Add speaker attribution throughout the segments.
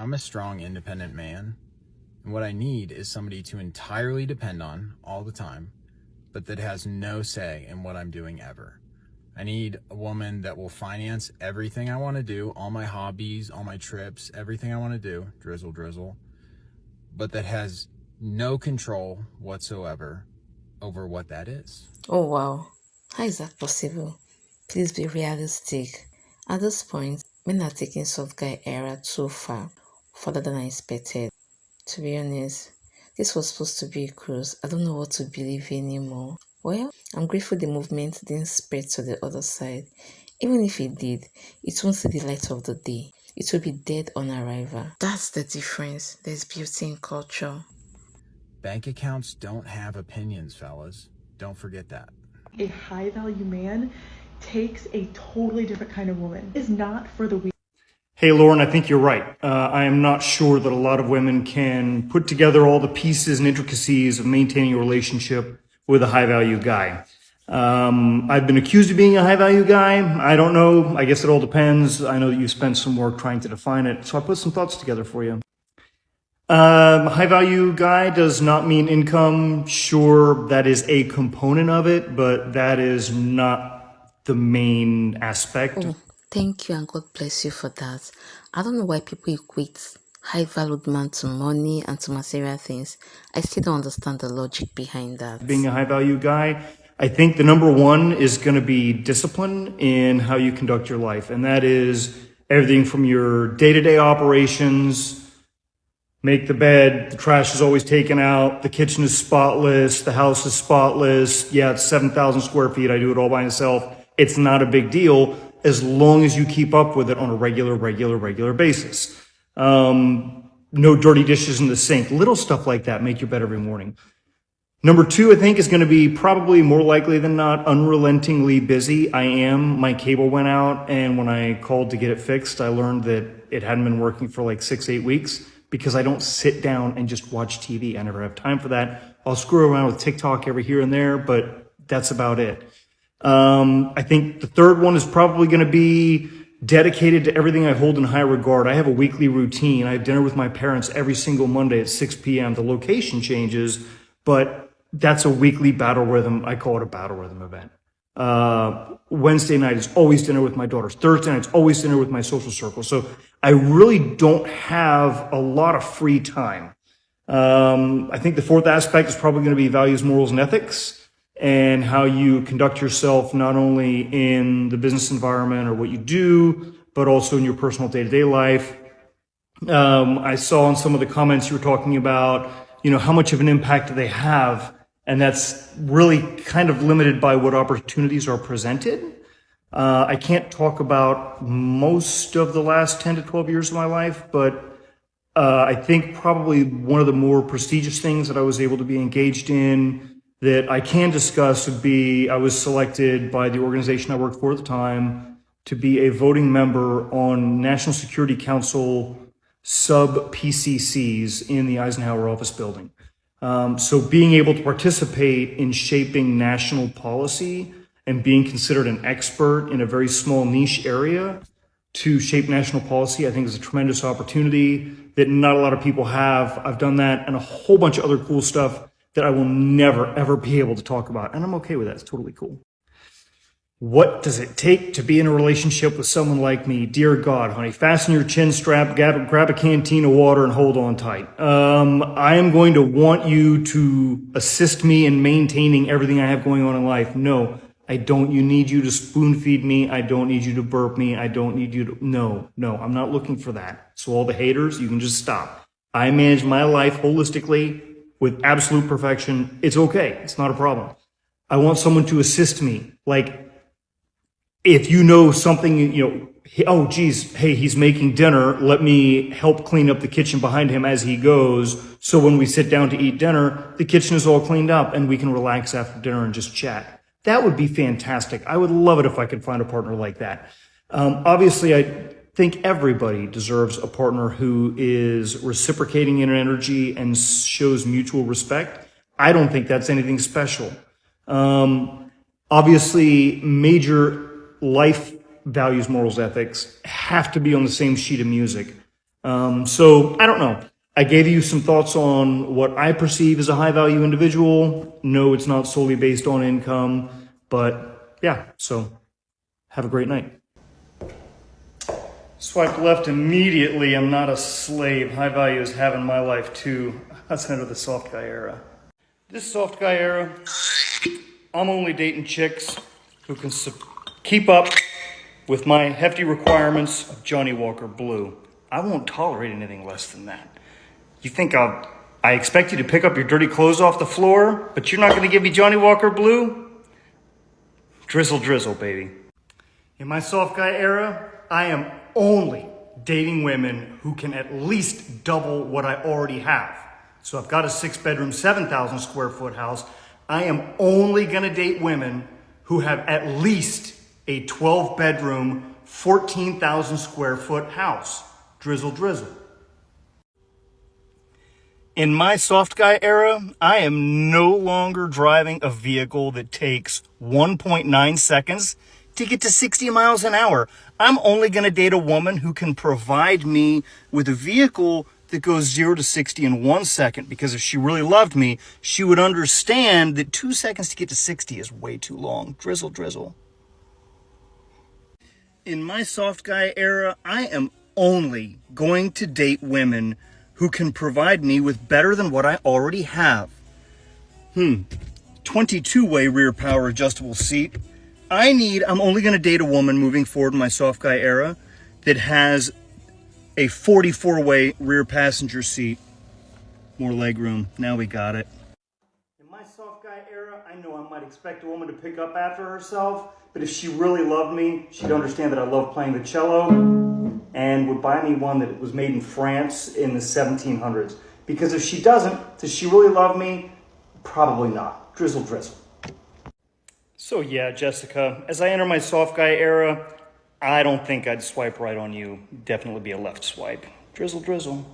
Speaker 1: I'm a strong, independent man, and what I need is somebody to entirely depend on all the time, but that has no say in what I'm doing ever. I need a woman that will finance everything I want to do, all my hobbies, all my trips, everything I want to do, drizzle, drizzle, but that has no control whatsoever over what that is.
Speaker 2: Oh wow, how is that possible? Please be realistic. At this point, men are taking soft guy era too far, further than I expected. To be honest, this was supposed to be a cruise. I don't know what to believe anymore. Well, I'm grateful the movement didn't spread to the other side. Even if it did, it won't see the light of the day. It will be dead on arrival. That's the difference. There's beauty in culture.
Speaker 1: Bank accounts don't have opinions, fellas. Don't forget that.
Speaker 3: A high value man takes a totally different kind of woman. Is not for the weak.
Speaker 4: Hey, Lauren, I think you're right. I am not sure that a lot of women can put together all the pieces and intricacies of maintaining a relationship with a high value guy. I've been accused of being a high value guy. I don't know. I guess it all depends. I know that you spent some work trying to define it. So I put some thoughts together for you. High value guy does not mean income. Sure, that is a component of it, but that is not the main aspect.
Speaker 2: Oh, thank you and God bless you for that. I don't know why people equate high valued man to money and to material things. I still don't understand the logic behind that.
Speaker 4: Being a high value guy, I think the number one is going to be discipline in how you conduct your life. And that is everything from your day-to-day operations. Make the bed, the trash is always taken out, the kitchen is spotless, the house is spotless. Yeah, it's 7,000 square feet. I do it all by myself. It's not a big deal as long as you keep up with it on a regular basis. No dirty dishes in the sink. Little stuff like that make your bed every morning. Number two, I think, is going to be probably more likely than not unrelentingly busy. I am. My cable went out, and when I called to get it fixed, I learned that it hadn't been working for like 6-8 weeks. Because I don't sit down and just watch TV. I never have time for that. I'll screw around with TikTok every here and there, but that's about it. I think the third one is probably going to be dedicated to everything I hold in high regard. I have a weekly routine. I have dinner with my parents every single Monday at 6 p.m. The location changes, but that's a weekly battle rhythm. I call it a battle rhythm event. Wednesday night is always dinner with my daughters. Thursday night is always dinner with my social circle. So I really don't have a lot of free time. I think the fourth aspect is probably going to be values, morals, and ethics, and how you conduct yourself not only in the business environment or what you do, but also in your personal day-to-day life. I saw in some of the comments you were talking about, how much of an impact do they have? And that's really kind of limited by what opportunities are presented. I can't talk about most of the last 10 to 12 years of my life, but I think probably one of the more prestigious things that I was able to be engaged in that I can discuss would be I was selected by the organization I worked for at the time to be a voting member on National Security Council sub-PCCs in the Eisenhower Office Building. So being able to participate in shaping national policy and being considered an expert in a very small niche area to shape national policy, I think is a tremendous opportunity that not a lot of people have. I've done that and a whole bunch of other cool stuff that I will never, ever be able to talk about. And I'm okay with that. It's totally cool. What does it take to be in a relationship with someone like me? Dear God, honey, fasten your chin strap, grab a canteen of water, and hold on tight. I am going to want you to assist me in maintaining everything I have going on in life. No, I don't need you to spoon feed me. I don't need you to burp me. I don't need you to, no, I'm not looking for that. So all the haters, you can just stop. I manage my life holistically with absolute perfection. It's okay. It's not a problem. I want someone to assist me. Like, if you know something, oh, geez, hey, he's making dinner. Let me help clean up the kitchen behind him as he goes. So when we sit down to eat dinner, the kitchen is all cleaned up and we can relax after dinner and just chat. That would be fantastic. I would love it if I could find a partner like that. Obviously, I think everybody deserves a partner who is reciprocating in energy and shows mutual respect. I don't think that's anything special. Obviously, major life values, morals, ethics have to be on the same sheet of music. So I don't know. I gave you some thoughts on what I perceive as a high value individual. No, it's not solely based on income, but yeah, so have a great night. Swipe left immediately. I'm not a slave. High value is having my life too. That's under the soft guy era. This soft guy era, I'm only dating chicks who can keep up with my hefty requirements of Johnny Walker Blue. I won't tolerate anything less than that. You think I expect you to pick up your dirty clothes off the floor, but you're not going to give me Johnny Walker Blue? Drizzle drizzle, baby. In my soft guy era, I am only dating women who can at least double what I already have. So I've got a 6-bedroom, 7,000 square foot house. I am only going to date women who have at least a 12-bedroom, 14,000 square foot house. Drizzle drizzle. In my soft guy era, I am no longer driving a vehicle that takes 1.9 seconds to get to 60 miles an hour. I'm only going to date a woman who can provide me with a vehicle that goes 0 to 60 in 1 second, because if she really loved me, she would understand that 2 seconds to get to 60 is way too long. Drizzle drizzle. In my soft guy era, I am only going to date women who can provide me with better than what I already have. 22-way rear power adjustable seat. I'm only going to date a woman moving forward in my soft guy era that has a 44-way rear passenger seat. More legroom. Now we got it. In my soft guy era, I know I might expect a woman to pick up after herself, but if she really loved me, she'd understand that I love playing the cello and would buy me one that was made in France in the 1700s. Because if she doesn't, does she really love me? Probably not. Drizzle drizzle. So yeah, Jessica, as I enter my soft guy era, I don't think I'd swipe right on you. Definitely be a left swipe. Drizzle drizzle.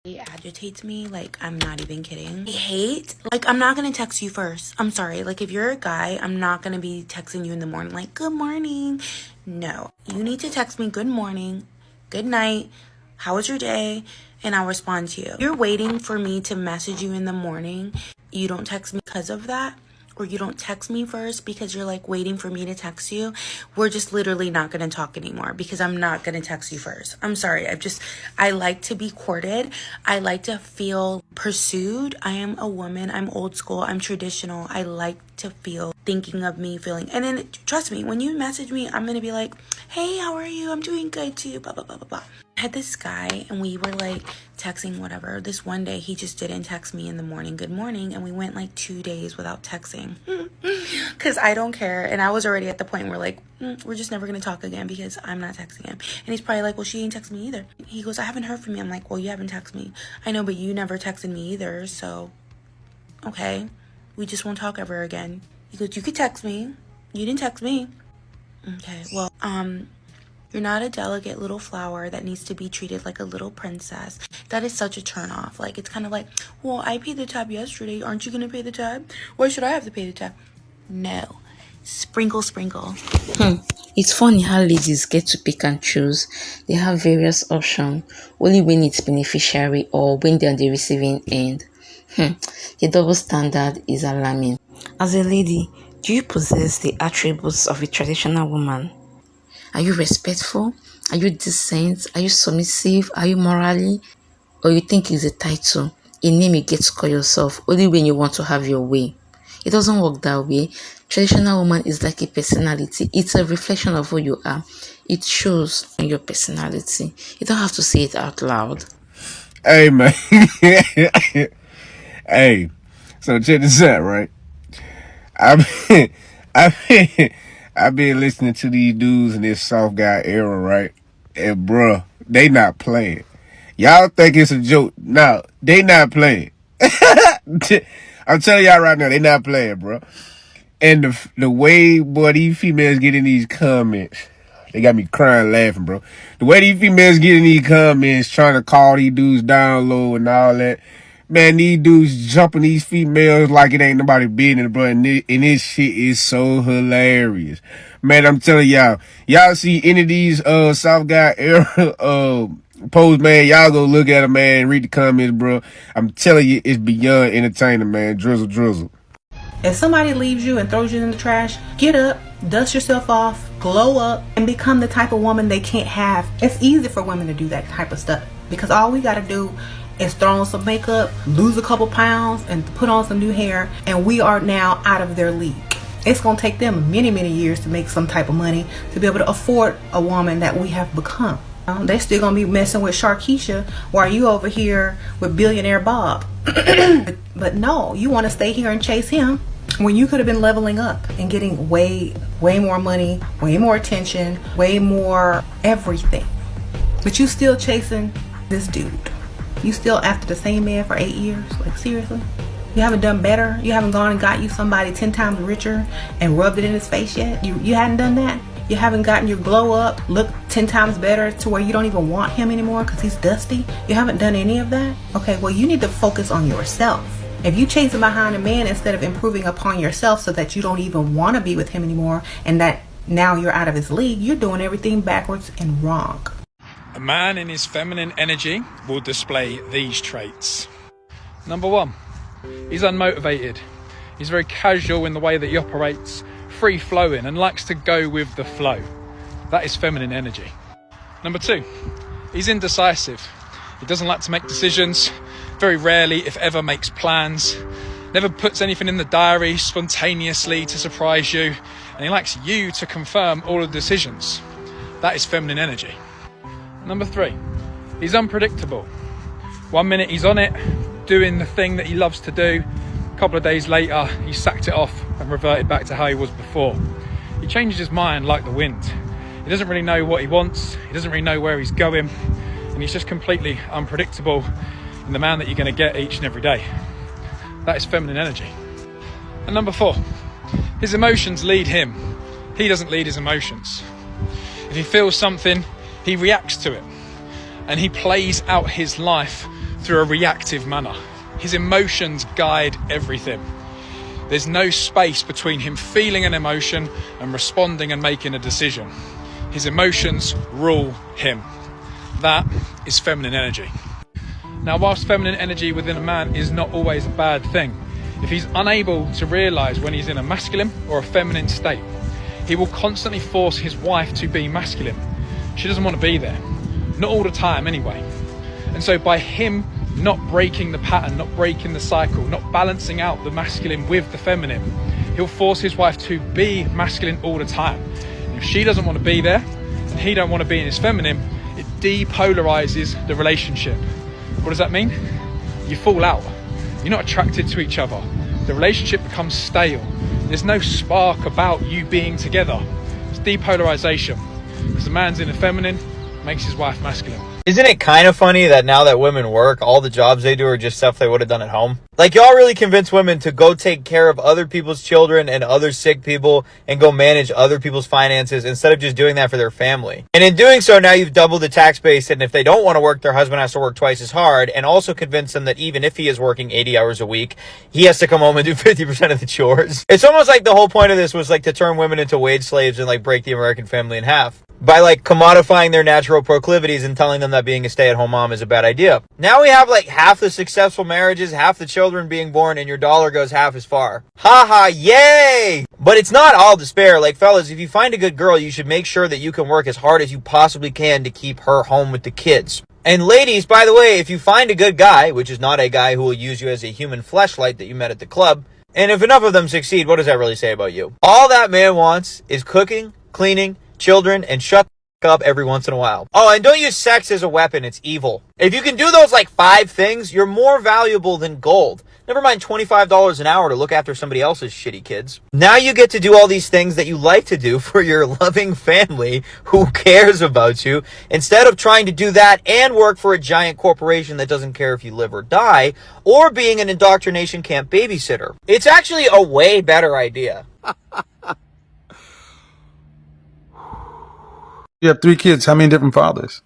Speaker 5: It agitates me, like, I'm not even kidding. I hate, like, I'm not gonna text you first. I'm sorry. Like, if you're a guy, I'm not gonna be texting you in the morning, like, good morning. No, you need to text me good morning, good night, how was your day, and I'll respond to you. You're waiting for me to message you in the morning. You don't text me because of that, or you don't text me first because you're like waiting for me to text you. We're just literally not going to talk anymore because I'm not going to text you first. I'm sorry. I like to be courted. I like to feel pursued. I am a woman. I'm old school. I'm traditional. I like to feel thinking of me, feeling. And then trust me, when you message me, I'm going to be like, hey, how are you? I'm doing good too. Blah, blah, blah, blah, blah. I had this guy and we were like texting whatever. This one day he just didn't text me in the morning, good morning, and we went like 2 days without texting because I don't care. And I was already at the point where like we're just never gonna talk again because I'm not texting him. And he's probably like, well, she ain't text me either. He goes, I haven't heard from you. I'm like, well, you haven't texted me. I know, but you never texted me either, so okay, we just won't talk ever again. He goes, you could text me, you didn't text me. Okay, well, you're not a delicate little flower that needs to be treated like a little princess. That is such a turnoff. Like, it's kind of like, well, I paid the tab yesterday. Aren't you going to pay the tab? Why should I have to pay the tab? No. Sprinkle, sprinkle.
Speaker 2: It's funny how ladies get to pick and choose. They have various options, only when it's beneficiary or when they're on the receiving end. The double standard is alarming. As a lady, do you possess the attributes of a traditional woman? Are you respectful? Are you decent? Are you submissive? Are you morally? Or you think it's a title, a name you get to call yourself only when you want to have your way? It doesn't work that way. Traditional woman is like a personality. It's a reflection of who you are. It shows in your personality. You don't have to say it out loud.
Speaker 6: Hey, man. Hey, so check this out, right? I've been, I've been listening to these dudes in this soft guy era, right? And bruh, they not playing. Y'all think it's a joke. No, they not playing. I'm telling y'all right now, they not playing, bro. And the way, boy, these females get in these comments, they got me crying laughing, bro. The way these females get in these comments, trying to call these dudes down low and all that. Man, these dudes jumping these females like it ain't nobody business, bro. And this shit is so hilarious. Man, I'm telling y'all see any of these soft guy era Post, man, y'all go look at it, man. Read the comments, bro. I'm telling you, it's beyond entertaining, man. Drizzle, drizzle.
Speaker 5: If somebody leaves you and throws you in the trash, get up, dust yourself off, glow up, and become the type of woman they can't have. It's easy for women to do that type of stuff because all we gotta do is throw on some makeup, lose a couple pounds, and put on some new hair, and we are now out of their league. It's gonna take them many, many years to make some type of money to be able to afford a woman that we have become. They're still gonna be messing with Sharkeisha while you over here with billionaire Bob. But no, you want to stay here and chase him when you could have been leveling up and getting way more money, way more attention, way more everything. But you still chasing this dude. You still after the same man for 8 years? Like, seriously? You haven't done better? You haven't gone and got you somebody 10 times richer and rubbed it in his face yet? You hadn't done that? You haven't gotten your glow up, look 10 times better to where you don't even want him anymore because he's dusty? You haven't done any of that? Okay, well, you need to focus on yourself. If you chasing behind a man instead of improving upon yourself so that you don't even want to be with him anymore and that now you're out of his league, you're doing everything backwards and wrong.
Speaker 7: A man in his feminine energy will display these traits. Number 1, he's unmotivated. He's very casual in the way that he operates, free-flowing, and likes to go with the flow. That is feminine energy. Number 2, he's indecisive. He doesn't like to make decisions, very rarely, if ever, makes plans, never puts anything in the diary spontaneously to surprise you, and he likes you to confirm all the decisions. That is feminine energy. Number 3, he's unpredictable. 1 minute he's on it, doing the thing that he loves to do. A couple of days later, he sacked it off and reverted back to how he was before. He changes his mind like the wind. He doesn't really know what he wants. He doesn't really know where he's going. And he's just completely unpredictable in the man that you're going to get each and every day. That is feminine energy. And number 4, his emotions lead him. He doesn't lead his emotions. If he feels something, he reacts to it. And he plays out his life through a reactive manner. His emotions guide everything. There's no space between him feeling an emotion and responding and making a decision. His emotions rule him. That is feminine energy. Now, whilst feminine energy within a man is not always a bad thing, if he's unable to realise when he's in a masculine or a feminine state, he will constantly force his wife to be masculine. She doesn't want to be there. Not all the time anyway. And so by him not breaking the pattern, not breaking the cycle, not balancing out the masculine with the feminine, he'll force his wife to be masculine all the time. And if she doesn't want to be there and he don't want to be in his feminine, it depolarizes the relationship. What does that mean? You fall out. You're not attracted to each other. The relationship becomes stale. There's no spark about you being together. It's depolarization. Because the man's in the feminine, makes his wife masculine.
Speaker 8: Isn't it kind of funny that now that women work, all the jobs they do are just stuff they would have done at home? Like, y'all really convince women to go take care of other people's children and other sick people and go manage other people's finances instead of just doing that for their family. And in doing so, now you've doubled the tax base, and if they don't want to work, their husband has to work twice as hard, and also convince them that even if he is working 80 hours a week, he has to come home and do 50% of the chores. It's almost like the whole point of this was like to turn women into wage slaves and like break the American family in half by like commodifying their natural proclivities and telling them that being a stay-at-home mom is a bad idea. Now we have like half the successful marriages, half the children being born, and your dollar goes half as far. Haha, yay! But it's not all despair. Like, fellas, if you find a good girl, you should make sure that you can work as hard as you possibly can to keep her home with the kids. And ladies, by the way, if you find a good guy, which is not a guy who will use you as a human fleshlight that you met at the club, and if enough of them succeed, what does that really say about you? All that man wants is cooking, cleaning, children, and shut the up every once in a while. Oh, and don't use sex as a weapon. It's evil. If you can do those like 5 things, you're more valuable than gold. Never mind $25 an hour to look after somebody else's shitty kids. Now you get to do all these things that you like to do for your loving family who cares about you, instead of trying to do that and work for a giant corporation that doesn't care if you live or die, or being an indoctrination camp babysitter. It's actually a way better idea.
Speaker 9: You have 3 kids. How many different fathers?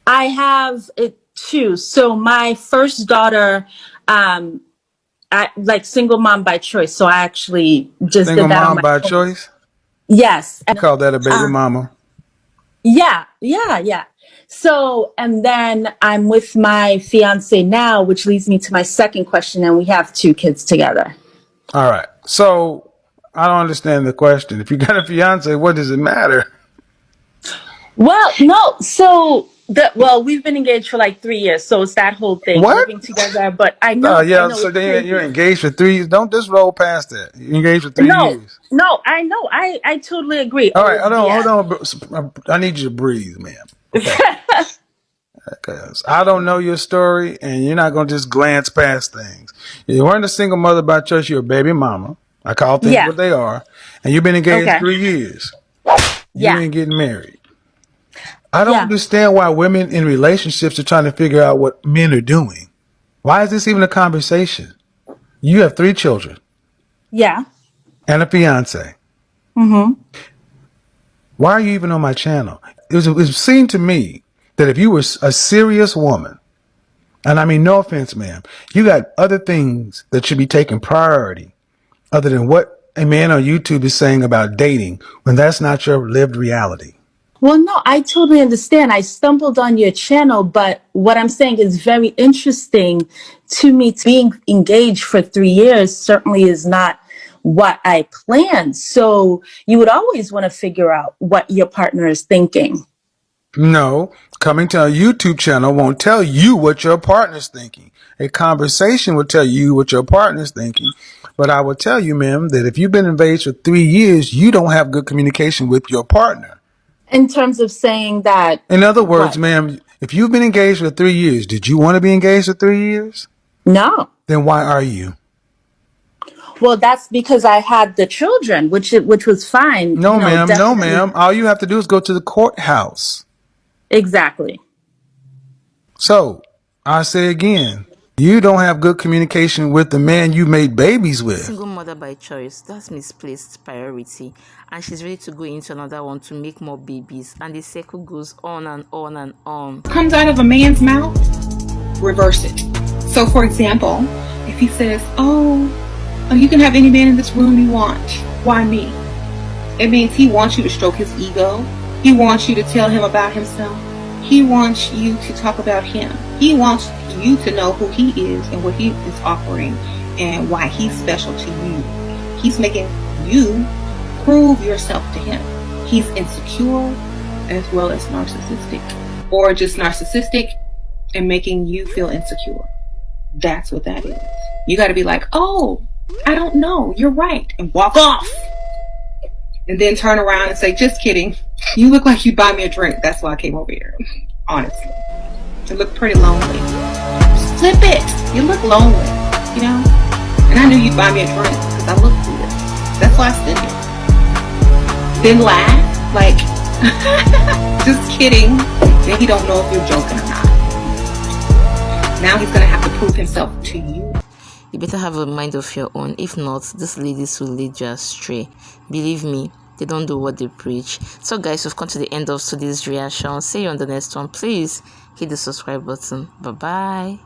Speaker 10: I have 2. So my first daughter, I like single mom by choice. So I actually just
Speaker 9: Single
Speaker 10: did that on
Speaker 9: mom
Speaker 10: my
Speaker 9: by
Speaker 10: own.
Speaker 9: choice?
Speaker 10: Yes.
Speaker 9: I call that a baby mama.
Speaker 10: Yeah. So, and then I'm with my fiance now, which leads me to my second question, and we have 2 kids together.
Speaker 9: All right. So I don't understand the question. If you got a fiance, what does it matter?
Speaker 10: Well, no. So we've been engaged for like 3 years, so it's that whole thing,
Speaker 9: What?
Speaker 10: living together. But I
Speaker 9: Yeah.
Speaker 10: know
Speaker 9: So
Speaker 10: it's
Speaker 9: then you're
Speaker 10: crazy.
Speaker 9: engaged for 3 years. Don't just roll past that. You're engaged for 3
Speaker 10: No,
Speaker 9: years.
Speaker 10: no, I know. I totally agree.
Speaker 9: All
Speaker 10: Oh,
Speaker 9: right.
Speaker 10: it's
Speaker 9: Hold
Speaker 10: BS.
Speaker 9: on. I need you to breathe, ma'am. Okay. Because I don't know your story, and you're not going to just glance past things. You weren't a single mother by choice. You're a baby mama. I call things
Speaker 10: Yeah.
Speaker 9: what they are. And you've been engaged
Speaker 10: Okay.
Speaker 9: 3 years. You
Speaker 10: Yeah.
Speaker 9: ain't getting married. I don't
Speaker 10: Yeah.
Speaker 9: understand why women in relationships are trying to figure out what men are doing. Why is this even a conversation? You have 3 children
Speaker 10: Yeah.
Speaker 9: and a fiance.
Speaker 10: Mm-hmm.
Speaker 9: Why are you even on my channel? It was seen to me that if you were a serious woman, and I mean, no offense, ma'am, you got other things that should be taking priority other than what a man on YouTube is saying about dating when that's not your lived reality.
Speaker 10: Well, no, I totally understand. I stumbled on your channel, but what I'm saying is very interesting to me. Being engaged for 3 years certainly is not what I planned. So you would always want to figure out what your partner is thinking.
Speaker 9: No, coming to a YouTube channel won't tell you what your partner's thinking. A conversation will tell you what your partner's thinking. But I will tell you, ma'am, that if you've been engaged for 3 years, you don't have good communication with your partner.
Speaker 10: In terms of saying that,
Speaker 9: In other words,
Speaker 10: what?
Speaker 9: ma'am, if you've been engaged for 3 years, did you want to be engaged for 3 years?
Speaker 10: No.
Speaker 9: Then why are you?
Speaker 10: Well, that's because I had the children, which was fine,
Speaker 9: No, ma'am. No,
Speaker 10: definitely.
Speaker 9: ma'am. All you have to do is go to the courthouse.
Speaker 10: Exactly.
Speaker 9: So, I say again, you don't have good communication with the man you made babies with.
Speaker 2: Single mother by choice, that's misplaced priority, and she's ready to go into another one to make more babies, and the circle goes on and on and on.
Speaker 11: Comes out of a man's mouth, reverse it. So for example, if he says, oh, you can have any man in this room you want, why me? It means he wants you to stroke his ego. He wants you to tell him about himself. He wants you to talk about him. He wants you to know who he is and what he is offering and why he's special to you. He's making you prove yourself to him. He's insecure as well as narcissistic, or just narcissistic and making you feel insecure. That's what that is. You got to be like, oh, I don't know, you're right, and walk off. And then turn around and say, just kidding. You look like you'd buy me a drink. That's why I came over here. Honestly. You look pretty lonely. Just flip it. You look lonely, you know? And I knew you'd buy me a drink because I look good. That's why I stood here. Then laugh, like, just kidding. Then he don't know if you're joking or not. Now he's going to have to prove himself to you.
Speaker 2: You better have a mind of your own. If not, these ladies will lead you astray. Believe me, they don't do what they preach. So guys, we've come to the end of today's reaction. See you on the next one. Please hit the subscribe button. Bye bye.